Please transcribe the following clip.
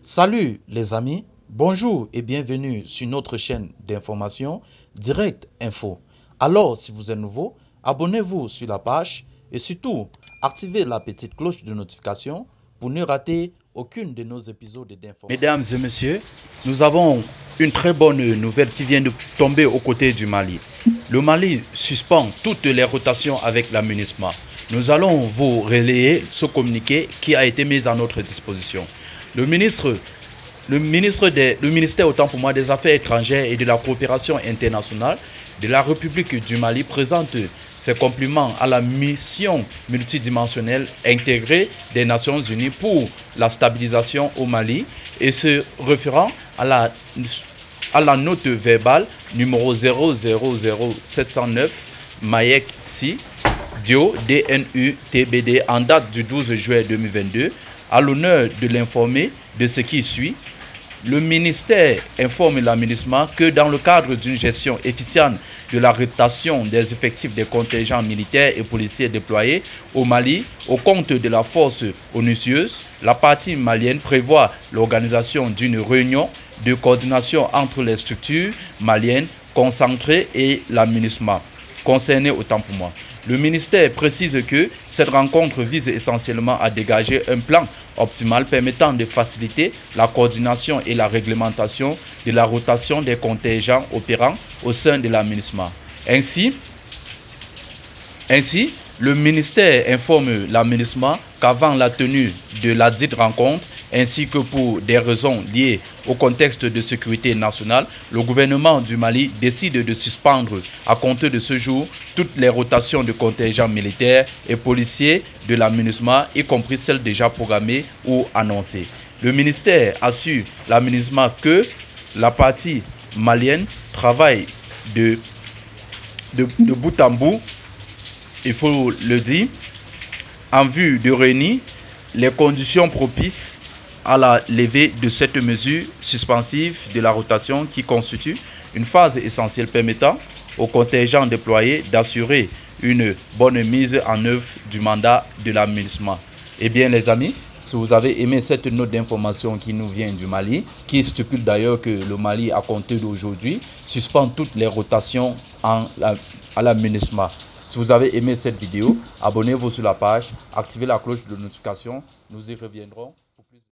Salut les amis, bonjour et bienvenue sur notre chaîne d'information Direct Info. Alors si vous êtes nouveau, abonnez-vous sur la page et surtout activez la petite cloche de notification pour ne rater aucune de nos épisodes d'information. Mesdames et messieurs, nous avons une très bonne nouvelle qui vient de tomber aux côtés du Mali. Le Mali suspend toutes les rotations avec la MINUSMA. Nous allons vous relayer ce communiqué qui a été mis à notre disposition. Le ministère autant pour moi des Affaires étrangères et de la coopération internationale de la République du Mali présente ses compliments à la mission multidimensionnelle intégrée des Nations Unies pour la stabilisation au Mali et se référant à la note verbale numéro 000709 Mayek Si Dio DNU TBD en date du 12 juillet 2022. À l'honneur de l'informer de ce qui suit, le ministère informe la MINUSMA que dans le cadre d'une gestion efficiente de la rotation des effectifs des contingents militaires et policiers déployés au Mali au compte de la force onusieuse, la partie malienne prévoit l'organisation d'une réunion de coordination entre les structures maliennes concentrées et la MINUSMA concernée autant pour moi. Le ministère précise que cette rencontre vise essentiellement à dégager un plan optimal permettant de faciliter la coordination et la réglementation de la rotation des contingents opérants au sein de la MINUSMA. Ainsi, le ministère informe la MINUSMA qu'avant la tenue de la dite rencontre, ainsi que pour des raisons liées au contexte de sécurité nationale, le gouvernement du Mali décide de suspendre à compter de ce jour toutes les rotations de contingents militaires et policiers de la MINUSMA, y compris celles déjà programmées ou annoncées. Le ministère assure la MINUSMA que la partie malienne travaille de bout en bout, il faut le dire, en vue de réunir les conditions propices à la levée de cette mesure suspensive de la rotation qui constitue une phase essentielle permettant aux contingents déployés d'assurer une bonne mise en œuvre du mandat de la MINUSMA. Eh bien les amis, si vous avez aimé cette note d'information qui nous vient du Mali, qui stipule d'ailleurs que le Mali à compter d'aujourd'hui suspend toutes les rotations à la MINUSMA. Si vous avez aimé cette vidéo, abonnez-vous sur la page, activez la cloche de notification, nous y reviendrons.